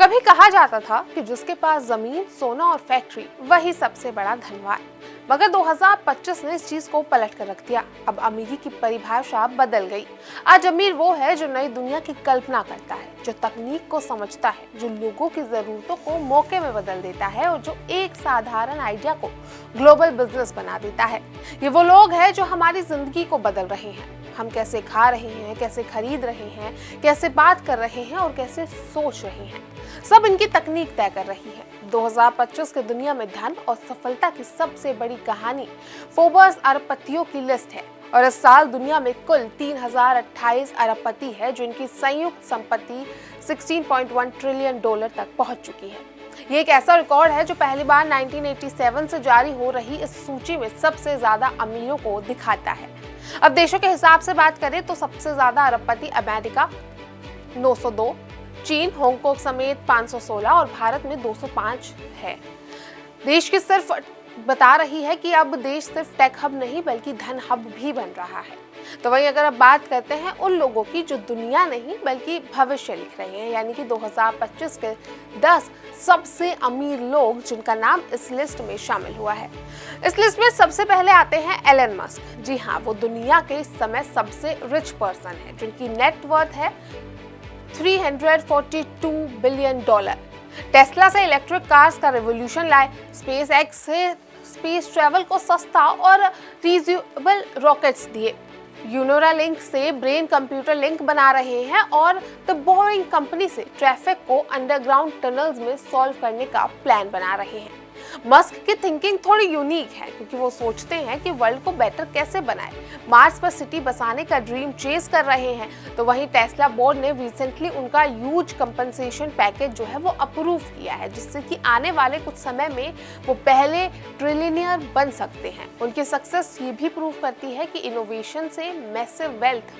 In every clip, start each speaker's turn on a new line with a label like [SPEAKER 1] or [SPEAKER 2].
[SPEAKER 1] कभी कहा जाता था कि जिसके पास जमीन, सोना और फैक्ट्री वही सबसे बड़ा धनवान। मगर 2025 ने इस चीज को पलट कर रख दिया। अब अमीरी की परिभाषा बदल गई। आज अमीर वो है जो नई दुनिया की कल्पना करता है, जो तकनीक को समझता है, जो लोगों की जरूरतों को मौके में बदल देता है और जो एक साधारण आइडिया को ग्लोबल बिजनेस बना देता है। ये वो लोग हैं जो हमारी जिंदगी को बदल रहे हैं। हम कैसे खा रहे हैं, कैसे खरीद रहे हैं, कैसे बात कर रहे हैं और कैसे सोच रहे हैं, सब इनकी तकनीक तय कर रही है। 2025 की दुनिया में धन और सफलता की सबसे बड़ी कहानी फोर्ब्स अरबपतियों की लिस्ट है और इस साल दुनिया में कुल 3028 अरबपति है जिनकी संयुक्त संपत्ति $16.1 ट्रिलियन तक पहुंच चुकी है। ये एक ऐसा रिकॉर्ड है जो पहली बार 1987 से जारी हो रही इस सूची में सबसे ज्यादा अमीरों को दिखाता है। अब देशों के हिसाब से बात करें तो सबसे ज्यादा अरबपति अमेरिका 902, चीन, हांगकांग समेत 516 और भारत में 205 है। देश की सिर्फ बता रही है कि अब देश सिर्फ टेक हब नहीं बल्कि धन हब भी बन रहा है। तो वहीं अगर अब बात करते हैं उन लोगों की जो दुनिया नहीं बल्कि भविष्य लिख रहे हैं, यानी कि 2025 के 10 सबसे अमीर लोग जिनका नाम इस लिस्ट में शामिल हुआ है। इस लिस्ट में सबसे पहले आते हैं एलन मस्क। जी हाँ, वो दुनिया के इस समय सबसे रिच पर्सन है जिनकी नेट वर्थ है $342 बिलियन। टेस्ला से इलेक्ट्रिक कार्स का रिवॉल्यूशन लाए, स्पेस एक्स से स्पेस ट्रैवल को सस्ता और रीयूजेबल रॉकेट्स दिए, यूनेरालिंक से ब्रेन कंप्यूटर लिंक बना रहे हैं और द बोरिंग कंपनी से ट्रैफिक को अंडरग्राउंड टनल्स में सॉल्व करने का प्लान बना रहे हैं। मस्क की थिंकिंग थोड़ी यूनिक है क्योंकि वो सोचते हैं कि वर्ल्ड को बेटर कैसे बनाए, मार्स पर सिटी बसाने का ड्रीम चेस कर रहे हैं। तो वहीं टेस्ला बोर्ड ने रिसेंटली उनका ह्यूज कंपनसेशन पैकेज जो है वो अप्रूव किया है, जिससे कि आने वाले कुछ समय में वो पहले ट्रिलियनियर बन सकते हैं। उनकी सक्सेस ये भी प्रूव करती है कि इनोवेशन से मैसिव वेल्थ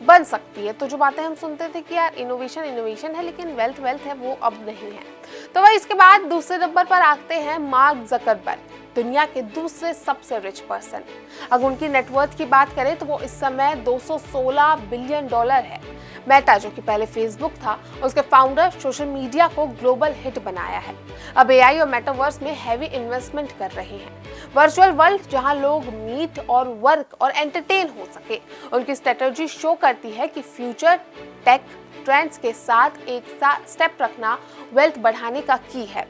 [SPEAKER 1] बन सकती है। तो जो बातें हम सुनते थे कि यार इनोवेशन है लेकिन वेल्थ है, वो अब नहीं है। तो वह इसके बाद दूसरे नंबर पर आते हैं मार्क ज़करबर्ग, दुनिया के दूसरे सबसे रिच पर्सन। अगर उनकी नेटवर्थ की बात करें तो वो इस समय $216 बिलियन है। मेटा जो कि पहले फेसबुक था, उसके फाउंडर सोशल मीडिया को ग्लोबल हिट बनाया है। अब एआई और मेटावर्स में हैवी इन्वेस्टमेंट कर रहे हैं। वर्चुअल वर्ल्ड जहां लोग मीट और वर्क और एंटरटेन हो सके, उनकी स्ट्रेटजी शो करती है कि फ्यूचर टेक ट्रेंड्स के साथ एक साथ स्टेप रखना वेल्थ बढ़ाने का की है।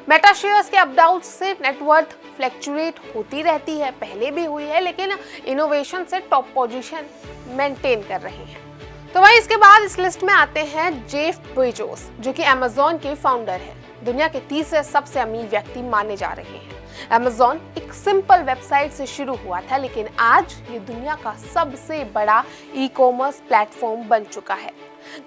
[SPEAKER 1] मेटा शेयर्स के अप डाउन से नेटवर्थ फ्लैक्चुएट होती रहती है, पहले भी हुई है, लेकिन इनोवेशन से टॉप पोजीशन मेंटेन कर रहे हैं। तो वहीं इसके बाद इस लिस्ट में आते हैं जेफ बेजोस जो कि अमेज़न के फाउंडर हैं। दुनिया के तीसरे सबसे अमीर व्यक्ति माने जा रहे हैं। अमेज़न एक सिंपल वेबसाइट से शुरू हुआ था, लेकिन आज ये दुनिया का सबसे बड़ा ई-कॉमर्स प्लेटफॉर्म बन चुका है।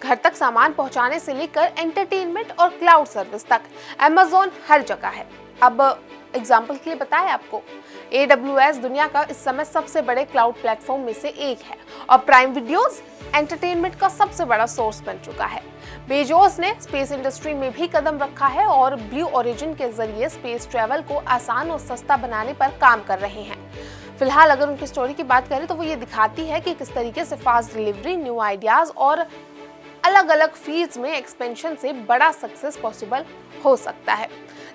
[SPEAKER 1] घर तक सामान पहुंचाने से लेकर एंटरटेनमेंट और क्लाउड सर्विस तक अमेज़न हर जगह है। अब एग्जाम्पल के लिए बताएं आपको, AWS दुनिया का इस समय सबसे बड़े क्लाउड प्लेटफॉर्म में से एक है और प्राइम वीडियोस एंटरटेनमेंट का सबसे बड़ा सोर्स बन चुका है। बेजोस ने स्पेस इंडस्ट्री में भी कदम रखा है और ब्लू ओरिजिन के जरिए स्पेस ट्रैवल को आसान और सस्ता बनाने पर काम कर रहे हैं। फिलहाल अगर उनकी स्टोरी की बात करें तो वो ये दिखाती है कि किस तरीके से फास्ट डिलीवरी, न्यू आइडियाज और अलग अलग फील्ड्स में एक्सपेंशन से बड़ा सक्सेस पॉसिबल हो सकता है।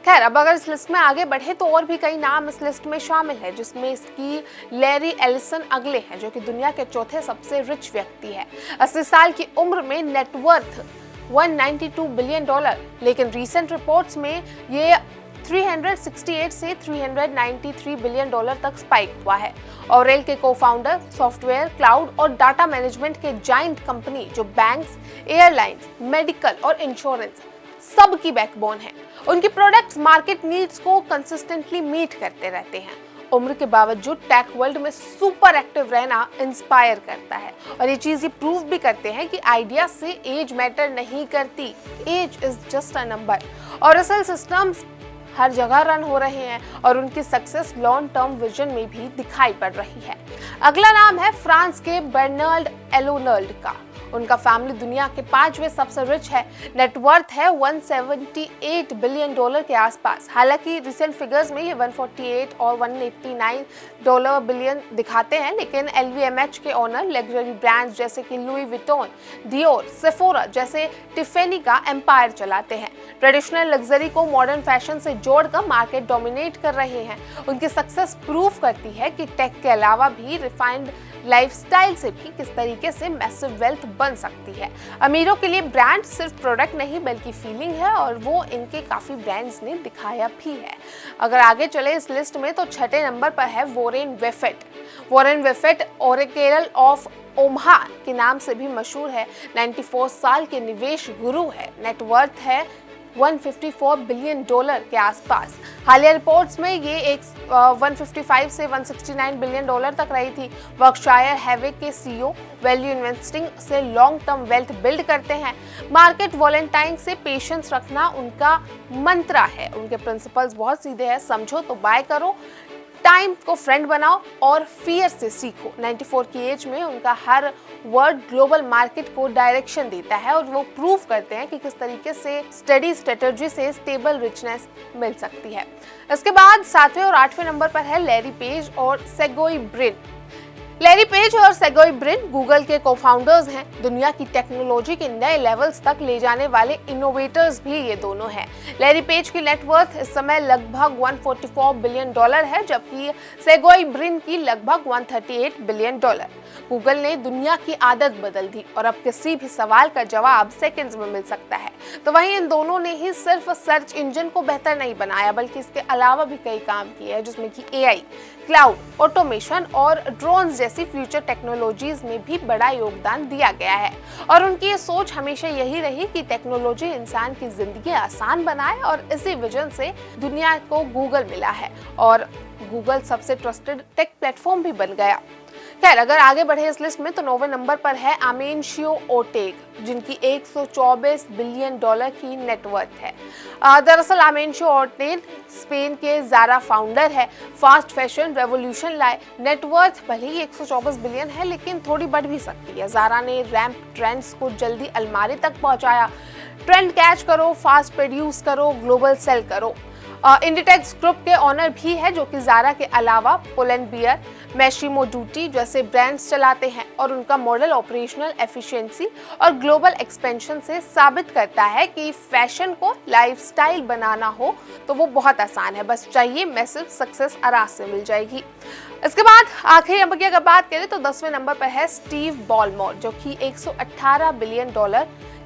[SPEAKER 1] खैर, अब अगर इस लिस्ट में आगे बढ़े तो और भी कई नाम इस लिस्ट में शामिल है, जिसमें इसकी लैरी एलिसन अगले हैं जो कि दुनिया के चौथे सबसे रिच व्यक्ति है। 80 साल की उम्र में नेटवर्थ $192 बिलियन, लेकिन रीसेंट रिपोर्ट्स में ये 368 से $393 बिलियन तक स्पाइक हुआ है। ऑरेल के को-फाउंडर सॉफ्टवेयर, क्लाउड और डाटा मैनेजमेंट के जाइंट कंपनी जो बैंक्स, एयरलाइंस, मेडिकल और इंश्योरेंस सब की बैकबोन है। उनकी प्रोडक्ट्स मार्केट नीड्स को कंसिस्टेंटली मीट करते रहते हैं। उम्र के बावजूद टेक वर्ल्ड में सुपर एक्टिव रहना इंस्पायर करता है और ये चीज ये प्रूव भी करते हैं कि आइडिया से एज मैटर नहीं करती, age is just a number. और असल सिस्टम्स हर जगह रन हो रहे हैं और उनकी सक्सेस लॉन्ग टर्म विजन में भी दिखाई पड़ रही है। अगला नाम है फ्रांस के बर्नार्ड एलोनर्ड का। उनका फैमिली दुनिया के 5वें सबसे रिच है। नेटवर्थ है $178 बिलियन के आसपास। हालांकि रिसेंट फिगर्स में ये 148 और $189 बिलियन दिखाते हैं, लेकिन LVMH के ओनर लग्जरी ब्रांड्स जैसे कि लुई विटॉन, डियोर, सेफोरा जैसे टिफेनी का एम्पायर चलाते हैं। ट्रेडिशनल लग्जरी को मॉडर्न फैशन से जोड़कर मार्केट डोमिनेट कर रहे हैं। उनकी सक्सेस प्रूव करती है कि टेक के अलावा भी रिफाइंड लाइफस्टाइल से भी किस तरीके से मैसिव वेल्थ बन सकती है। अमीरों के लिए ब्रांड सिर्फ प्रोडक्ट नहीं बल्कि फीलिंग है, और वो इनके काफी ब्रांड्स ने दिखाया भी है। अगर आगे चले इस लिस्ट में तो छठे नंबर पर है Warren Buffett. Warren Buffett Oracle of Omaha के नाम से भी मशहूर है। 94 साल के निवेश गुरु है। नेटवर्थ है $154 बिलियन के आसपास। हालिया रिपोर्ट्स में ये 155 से $169 बिलियन तक रही थी। वर्कशायर हैवे के CEO वैल्यू इन्वेस्टिंग से लॉन्ग टर्म वेल्थ बिल्ड करते हैं। मार्केट वॉलेटाइल से पेशेंस रखना उनका मंत्रा है। उनके प्रिंसिपल्स बहुत सीधे हैं, समझो तो बाय करो, टाइम को फ्रेंड बनाओ और फियर से सीखो। 94 की एज में उनका हर वर्ड ग्लोबल मार्केट को डायरेक्शन देता है, और वो प्रूव करते हैं कि किस तरीके से स्टडी स्ट्रेटजी से स्टेबल रिचनेस मिल सकती है। इसके बाद 7वें और 8वें नंबर पर है लैरी पेज और सेर्गेई ब्रिन। लैरी पेज और सेर्गेई ब्रिन गूगल के को-फाउंडर्स हैं। दुनिया की टेक्नोलॉजी के नए लेवल्स तक ले जाने वाले इनोवेटर्स भी ये दोनों हैं। लैरी पेज की नेटवर्थ इस समय लगभग $144 बिलियन है, जबकि सेर्गेई ब्रिन की लगभग $138 बिलियन। गूगल ने दुनिया की आदत बदल दी और अब किसी भी सवाल का जवाब सेकंड्स में मिल सकता है। तो वहीं इन दोनों ने ही सिर्फ सर्च इंजन को बेहतर नहीं बनाया, बल्कि इसके अलावा भी कई काम किए हैं, जिसमें कि AI, क्लाउड, ऑटोमेशन और ड्रोन्स जैसी फ्यूचर टेक्नोलॉजीज में भी बड़ा योगदान दिया गया है। और उनकी ये सोच हमेशा यही रही कि टेक्नोलॉजी इंसान की जिंदगी आसान बनाए, और इसी विजन से दुनिया को गूगल मिला है और गूगल सबसे ट्रस्टेड टेक प्लेटफॉर्म भी बन गया। खैर, अगर आगे बढ़े इस लिस्ट में तो 9वें नंबर पर है अमेंशियो ओर्टेगा, जिनकी $124 बिलियन की नेटवर्थ है। दरअसल अमेंशियो ओर्टेगा स्पेन के ज़ारा फाउंडर है। फास्ट फैशन रेवोल्यूशन लाए। नेटवर्थ भले ही 124 बिलियन है, लेकिन थोड़ी बढ़ भी सकती है। ज़ारा ने रैंप ट्रेंड्स को जल्दी अलमारी तक पहुंचाया। ट्रेंड कैच करो, फास्ट प्रोड्यूस करो, ग्लोबल सेल करो। इंडिटेक्स ग्रुप के ऑनर भी है, जो कि ज़ारा के अलावा पुल&बियर, मैशिमो डूटी जैसे ब्रांड्स चलाते हैं, और उनका मॉडल ऑपरेशनल एफिशिएंसी और ग्लोबल एक्सपेंशन से साबित करता है कि फैशन को लाइफस्टाइल बनाना हो तो वो बहुत आसान है, बस चाहिए मैसिव सक्सेस आराम से मिल जाएगी। इसके बाद आखिरी नंबर की अगर बात करें तो 10वें नंबर पर है स्टीव बॉलमोर, जो कि $118 बिलियन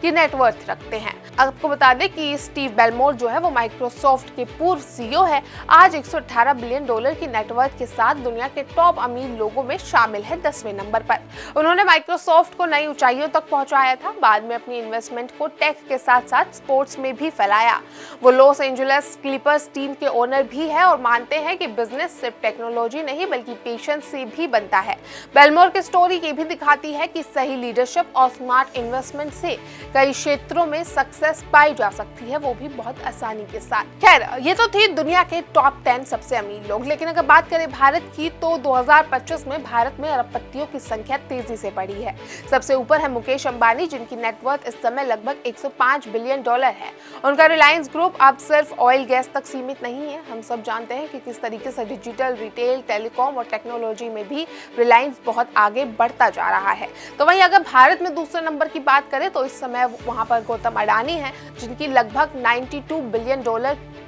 [SPEAKER 1] की नेटवर्थ रखते हैं। आपको बता दें कि स्टीव बेलमोर जो है वो माइक्रोसॉफ्ट के पूर्व CEO है। आज $118 बिलियन की नेटवर्थ के साथ दुनिया के टॉप अमीर लोगों में शामिल है 10वें नंबर पर। उन्होंने माइक्रोसॉफ्ट को नई ऊंचाइयों तक पहुंचाया था। बाद में अपनी इन्वेस्टमेंट को टेक के साथ साथ स्पोर्ट्स में भी फैलाया। वो लॉस एंजलिस क्लिपर्स टीम के ओनर भी है और मानते हैं कि बिजनेस सिर्फ टेक्नोलॉजी नहीं बल्कि पेशेंस से भी बनता है। बेलमोर की स्टोरी ये भी दिखाती है कि सही लीडरशिप और स्मार्ट इन्वेस्टमेंट से कई क्षेत्रों में सक्सेस पाई जा सकती है, वो भी बहुत आसानी के साथ। खैर, ये तो थी दुनिया के टॉप 10 सबसे अमीर लोग, लेकिन अगर बात करें भारत की तो 2025 में भारत में अरबपतियों की संख्या तेजी से बढ़ी है। सबसे ऊपर है मुकेश अंबानी, जिनकी नेटवर्थ इस समय लगभग $105 बिलियन है। उनका रिलायंस ग्रुप अब सिर्फ ऑयल गैस तक सीमित नहीं है। हम सब जानते हैं कि किस तरीके से डिजिटल, रिटेल, टेलीकॉम और टेक्नोलॉजी में भी रिलायंस बहुत आगे बढ़ता जा रहा है। तो वहीं अगर भारत में दूसरे नंबर की बात करें तो इस समय वहां पर गौतम अडानी हैं, जिनकी लगभग $92 बिलियन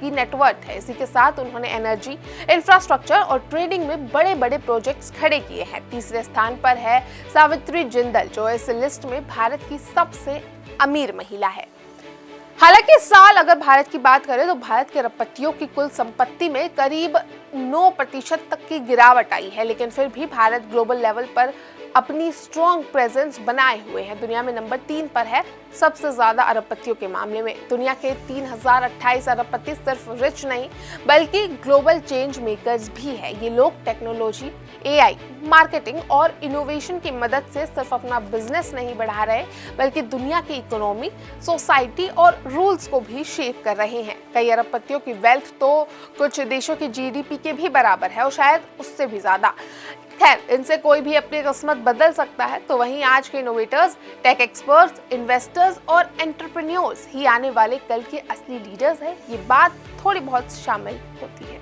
[SPEAKER 1] की नेटवर्थ है। इसी के साथ उन्होंने एनर्जी, इंफ्रास्ट्रक्चर और ट्रेडिंग में बड़े बड़े प्रोजेक्ट्स खड़े किए हैं। तीसरे स्थान पर है सावित्री जिंदल, जो इस लिस्ट में भारत की सबसे अमीर महिला है। हालांकि इस साल अगर भारत की बात करें तो भारत के अरबपतियों की कुल संपत्ति में करीब 9% तक की गिरावट आई है, लेकिन फिर भी भारत ग्लोबल लेवल पर अपनी स्ट्रॉन्ग प्रेजेंस बनाए हुए हैं। दुनिया में नंबर 3 पर है सबसे ज्यादा अरबपतियों के मामले में। दुनिया के 3028 अरबपति सिर्फ रिच नहीं बल्कि ग्लोबल चेंज मेकर्स भी है। ये लोग टेक्नोलॉजी, AI, मार्केटिंग और इनोवेशन की मदद से सिर्फ अपना बिजनेस नहीं बढ़ा रहे बल्कि दुनिया की इकोनॉमी, सोसाइटी और रूल्स को भी शेप कर रहे हैं। कई अरबपतियों की वेल्थ तो कुछ देशों की GDP के भी बराबर है और शायद उससे भी ज्यादा। खैर, इनसे कोई भी अपनी किस्मत बदल सकता है, तो वहीं आज के इनोवेटर्स, टेक एक्सपर्ट्स, इन्वेस्टर्स और एंटरप्रेन्योर्स ही आने वाले कल के असली लीडर्स हैं। ये बात थोड़ी बहुत शामिल होती है।